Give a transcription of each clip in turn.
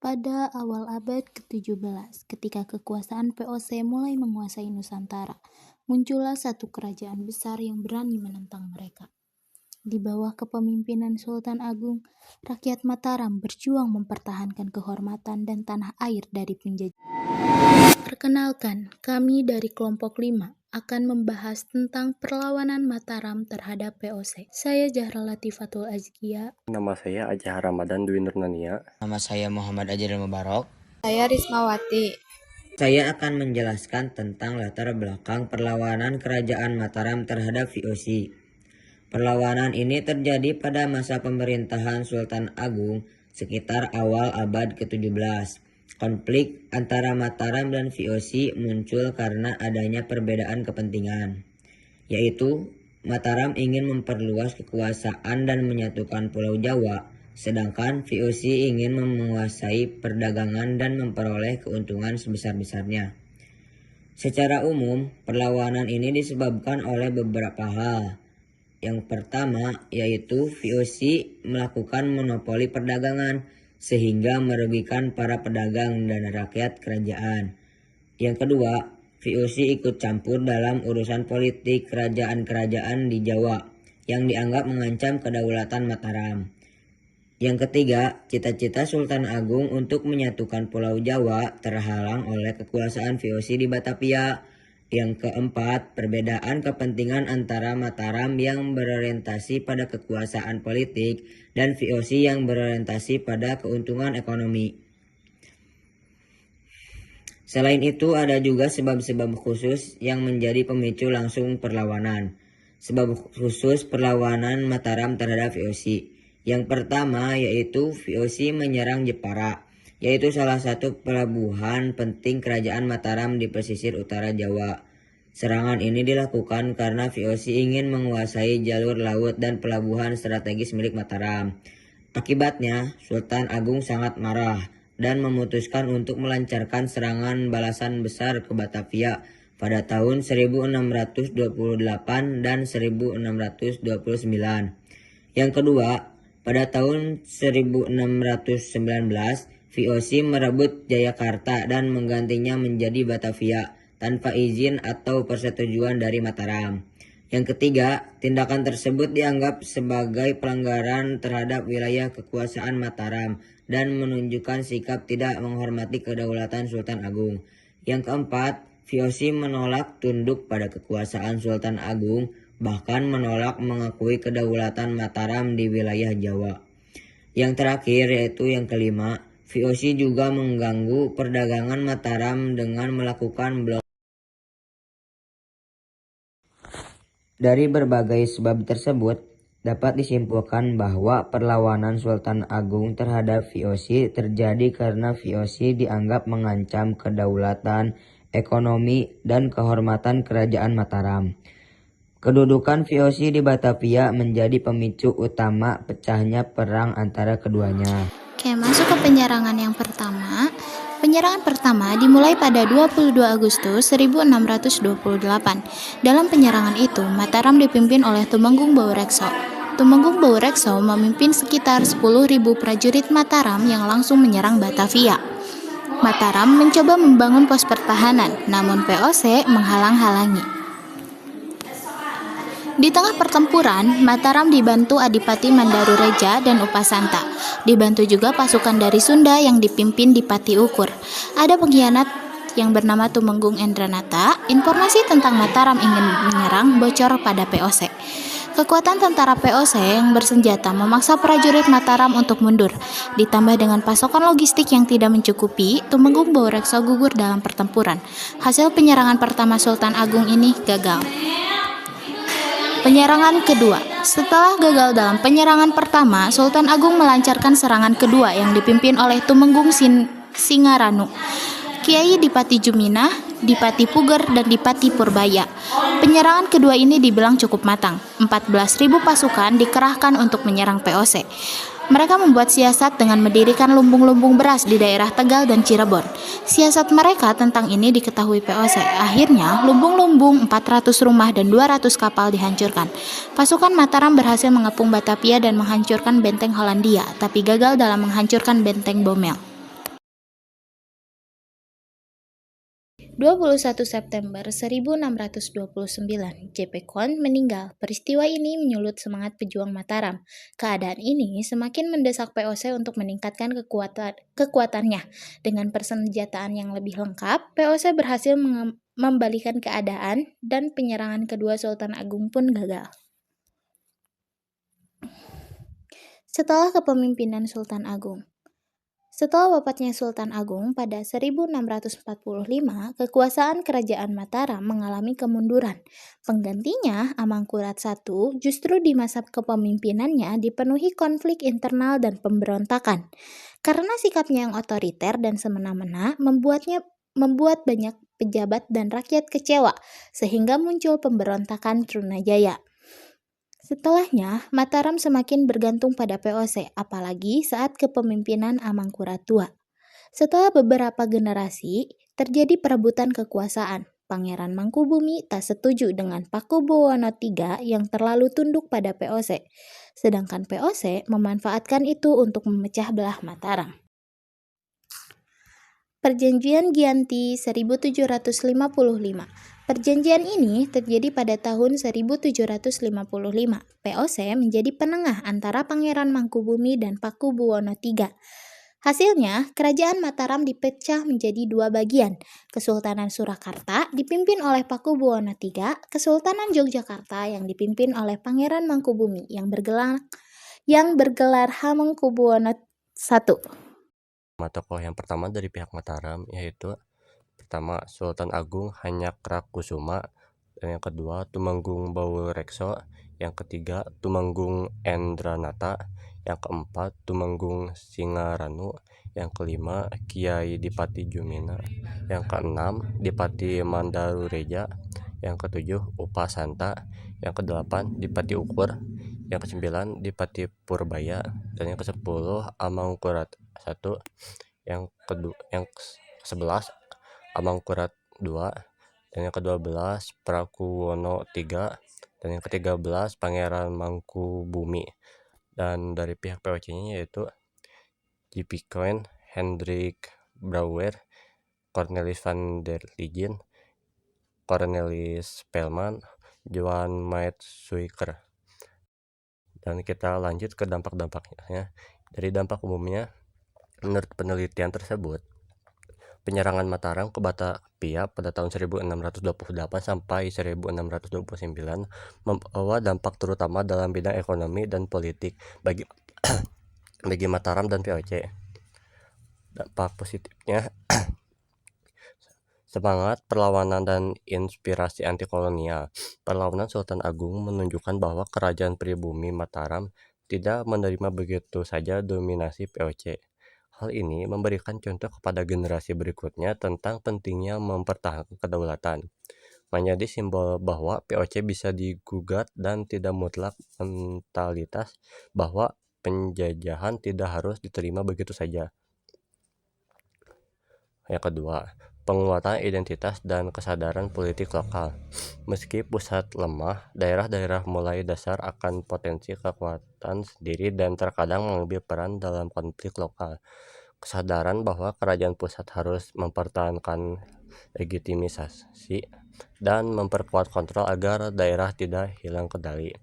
Pada awal abad ke-17, ketika kekuasaan VOC mulai menguasai Nusantara, muncullah satu kerajaan besar yang berani menentang mereka. Di bawah kepemimpinan Sultan Agung, rakyat Mataram berjuang mempertahankan kehormatan dan tanah air dari penjajah. Perkenalkan, kami dari kelompok 5 akan membahas tentang perlawanan Mataram terhadap VOC. Saya Zahra Latifatul Azkia. Nama saya Ajah Ramadan Dwi Nurnania. Nama saya Muhammad Ajril Mubarok. Saya Rismawati. Saya akan menjelaskan tentang latar belakang perlawanan Kerajaan Mataram terhadap VOC. Perlawanan ini terjadi pada masa pemerintahan Sultan Agung sekitar awal abad ke-17. Konflik antara Mataram dan VOC muncul karena adanya perbedaan kepentingan, yaitu Mataram ingin memperluas kekuasaan dan menyatukan Pulau Jawa, sedangkan VOC ingin menguasai perdagangan dan memperoleh keuntungan sebesar-besarnya. Secara umum, perlawanan ini disebabkan oleh beberapa hal. Yang pertama yaitu VOC melakukan monopoli perdagangan sehingga merugikan para pedagang dan rakyat kerajaan. Yang kedua, VOC ikut campur dalam urusan politik kerajaan-kerajaan di Jawa yang dianggap mengancam kedaulatan Mataram. Yang ketiga, cita-cita Sultan Agung untuk menyatukan Pulau Jawa terhalang oleh kekuasaan VOC di Batavia. Yang keempat, perbedaan kepentingan antara Mataram yang berorientasi pada kekuasaan politik dan VOC yang berorientasi pada keuntungan ekonomi. Selain itu, ada juga sebab-sebab khusus yang menjadi pemicu langsung perlawanan. Sebab khusus perlawanan Mataram terhadap VOC. Yang pertama yaitu VOC menyerang Jepara, yaitu salah satu pelabuhan penting kerajaan Mataram di pesisir utara Jawa. Serangan ini dilakukan karena VOC ingin menguasai jalur laut dan pelabuhan strategis milik Mataram. Akibatnya, Sultan Agung sangat marah dan memutuskan untuk melancarkan serangan balasan besar ke Batavia pada tahun 1628 dan 1629. Yang kedua, pada tahun 1619, VOC merebut Jayakarta dan menggantinya menjadi Batavia tanpa izin atau persetujuan dari Mataram. Yang ketiga, tindakan tersebut dianggap sebagai pelanggaran terhadap wilayah kekuasaan Mataram dan menunjukkan sikap tidak menghormati kedaulatan Sultan Agung. Yang keempat, VOC menolak tunduk pada kekuasaan Sultan Agung, bahkan menolak mengakui kedaulatan Mataram di wilayah Jawa. Yang terakhir yaitu yang kelima, VOC juga mengganggu perdagangan Mataram dengan melakukan blokade. Dari berbagai sebab tersebut, dapat disimpulkan bahwa perlawanan Sultan Agung terhadap VOC terjadi karena VOC dianggap mengancam kedaulatan, ekonomi, dan kehormatan kerajaan Mataram. Kedudukan VOC di Batavia menjadi pemicu utama pecahnya perang antara keduanya. Oke, masuk ke penyerangan yang pertama. Penyerangan pertama dimulai pada 22 Agustus 1628. Dalam penyerangan itu, Mataram dipimpin oleh Tumenggung Baurekso. Tumenggung Baurekso memimpin sekitar 10.000 prajurit Mataram yang langsung menyerang Batavia. Mataram mencoba membangun pos pertahanan, namun VOC menghalang-halangi. Di tengah pertempuran, Mataram dibantu Adipati Mandarureja dan Upasanta. Dibantu juga pasukan dari Sunda yang dipimpin Dipati Ukur. Ada pengkhianat yang bernama Tumenggung Endranata. Informasi tentang Mataram ingin menyerang bocor pada VOC. Kekuatan tentara VOC yang bersenjata memaksa prajurit Mataram untuk mundur. Ditambah dengan pasokan logistik yang tidak mencukupi, Tumenggung Baurekso gugur dalam pertempuran. Hasil penyerangan pertama Sultan Agung ini gagal. Penyerangan kedua. Setelah gagal dalam penyerangan pertama, Sultan Agung melancarkan serangan kedua yang dipimpin oleh Tumenggung Singaranu, Kiai Dipati Juminah, Dipati Puger, dan Dipati Purbaya. Penyerangan kedua ini dibilang cukup matang. 14.000 pasukan dikerahkan untuk menyerang VOC. Mereka membuat siasat dengan mendirikan lumbung-lumbung beras di daerah Tegal dan Cirebon. Siasat mereka tentang ini diketahui VOC. Akhirnya, lumbung-lumbung, 400 rumah, dan 200 kapal dihancurkan. Pasukan Mataram berhasil mengepung Batavia dan menghancurkan benteng Hollandia, tapi gagal dalam menghancurkan benteng Bomel. 21 September 1629, JP Kon meninggal. Peristiwa ini menyulut semangat pejuang Mataram. Keadaan ini semakin mendesak POC untuk meningkatkan kekuatannya. Dengan persenjataan yang lebih lengkap, POC berhasil membalikan keadaan dan penyerangan kedua Sultan Agung pun gagal. Setelah kepemimpinan Sultan Agung. Setelah wafatnya Sultan Agung pada 1645, kekuasaan kerajaan Mataram mengalami kemunduran. Penggantinya, Amangkurat I, justru di masa kepemimpinannya dipenuhi konflik internal dan pemberontakan. Karena sikapnya yang otoriter dan semena-mena, membuat banyak pejabat dan rakyat kecewa, sehingga muncul pemberontakan Trunajaya. Setelahnya, Mataram semakin bergantung pada POC, apalagi saat kepemimpinan Amangkurat II. Setelah beberapa generasi, terjadi perebutan kekuasaan. Pangeran Mangkubumi tak setuju dengan Pakubuwono III yang terlalu tunduk pada POC, sedangkan POC memanfaatkan itu untuk memecah belah Mataram. Perjanjian Giyanti 1755. Perjanjian ini terjadi pada tahun 1755. POC menjadi penengah antara Pangeran Mangkubumi dan Pakubuwono III. Hasilnya, kerajaan Mataram dipecah menjadi dua bagian. Kesultanan Surakarta dipimpin oleh Pakubuwono III, Kesultanan Yogyakarta yang dipimpin oleh Pangeran Mangkubumi yang bergelar Hamengkubuwono I. Tokoh yang pertama dari pihak Mataram yaitu pertama Sultan Agung Hanyakarakusuma, dan yang kedua Tumenggung Baurekso, yang ketiga Tumenggung Endranata, yang keempat Tumenggung Singaranu, yang kelima Kiai Dipati Jumina, yang keenam Dipati Mandarureja, yang ketujuh Upasanta, yang kedelapan Dipati Ukur, yang kesembilan Dipati Purbaya, dan yang kesepuluh Amangkurat I, yang ke-11 Amangkurat II, dan yang ke-12 Prakuwono III, dan yang ke-13 Pangeran Mangkubumi. Dan dari pihak POC-nya yaitu J.P. Coen, Hendrik Brouwer, Cornelis van der Lijen, Cornelis Spelman, Johan Maetsuiker. Dan kita lanjut ke dampak-dampaknya. Dari dampak umumnya, menurut penelitian tersebut, penyerangan Mataram ke Batavia pada tahun 1628 sampai 1629 membawa dampak terutama dalam bidang ekonomi dan politik bagi Mataram dan POC. Dampak positifnya semangat perlawanan dan inspirasi anti-kolonial. Perlawanan Sultan Agung menunjukkan bahwa kerajaan pribumi Mataram tidak menerima begitu saja dominasi POC. Hal ini memberikan contoh kepada generasi berikutnya tentang pentingnya mempertahankan kedaulatan. Menjadi simbol bahwa POC bisa digugat dan tidak mutlak, mentalitas bahwa penjajahan tidak harus diterima begitu saja. Yang kedua, penguatan identitas dan kesadaran politik lokal. Meski pusat lemah, daerah-daerah mulai dasar akan potensi kekuatan sendiri dan terkadang mengambil peran dalam konflik lokal. Kesadaran bahwa kerajaan pusat harus mempertahankan legitimasi dan memperkuat kontrol agar daerah tidak hilang kendali.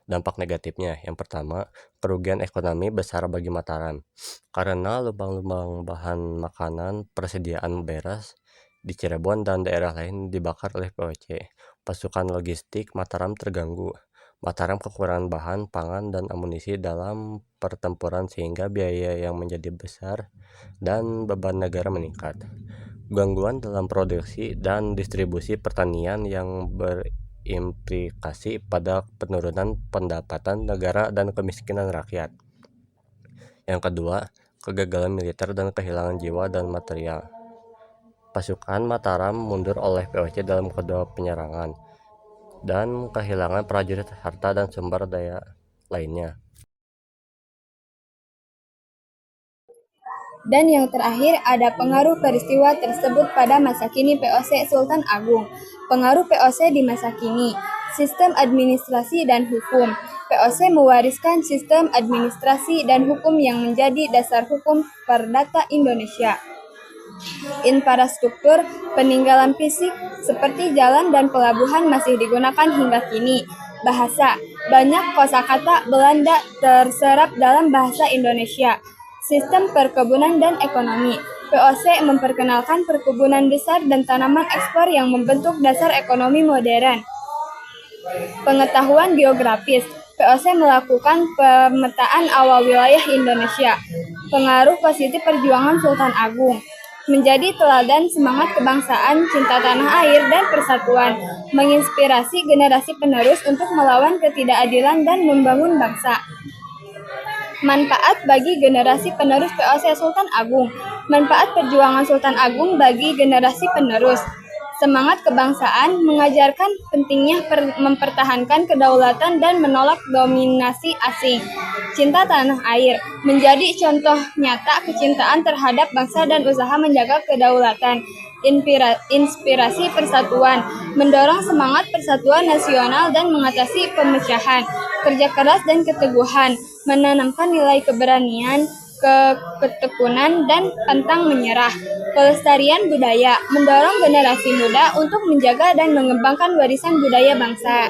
Dampak negatifnya, yang pertama, kerugian ekonomi besar bagi Mataram. Karena lubang-lubang bahan makanan, persediaan beras di Cirebon dan daerah lain dibakar oleh POC. Pasukan logistik Mataram terganggu. Mataram kekurangan bahan, pangan, dan amunisi dalam pertempuran sehingga biaya yang menjadi besar dan beban negara meningkat. Gangguan dalam produksi dan distribusi pertanian yang berimplikasi pada penurunan pendapatan negara dan kemiskinan rakyat. Yang kedua, kegagalan militer dan kehilangan jiwa dan material. Pasukan Mataram mundur oleh POC dalam kedua penyerangan dan kehilangan prajurit, harta, dan sumber daya lainnya. Dan yang terakhir ada pengaruh peristiwa tersebut pada masa kini POC Sultan Agung. Pengaruh POC di masa kini, sistem administrasi dan hukum. POC mewariskan sistem administrasi dan hukum yang menjadi dasar hukum perdata Indonesia. Infrastruktur peninggalan fisik seperti jalan dan pelabuhan masih digunakan hingga kini. Bahasa, banyak kosakata Belanda terserap dalam bahasa Indonesia. Sistem perkebunan dan ekonomi. POC memperkenalkan perkebunan besar dan tanaman ekspor yang membentuk dasar ekonomi modern. Pengetahuan geografis. POC melakukan pemetaan awal wilayah Indonesia. Pengaruh positif perjuangan Sultan Agung. Menjadi teladan semangat kebangsaan, cinta tanah air, dan persatuan. Menginspirasi generasi penerus untuk melawan ketidakadilan dan membangun bangsa. Manfaat bagi generasi penerus POC Sultan Agung. Manfaat perjuangan Sultan Agung bagi generasi penerus. Semangat kebangsaan mengajarkan pentingnya mempertahankan kedaulatan dan menolak dominasi asing. Cinta tanah air menjadi contoh nyata kecintaan terhadap bangsa dan usaha menjaga kedaulatan. Inspirasi persatuan mendorong semangat persatuan nasional dan mengatasi pemecahan. Kerja keras dan keteguhan menanamkan nilai keberanian, ketekunan, dan pantang menyerah. Pelestarian budaya mendorong generasi muda untuk menjaga dan mengembangkan warisan budaya bangsa.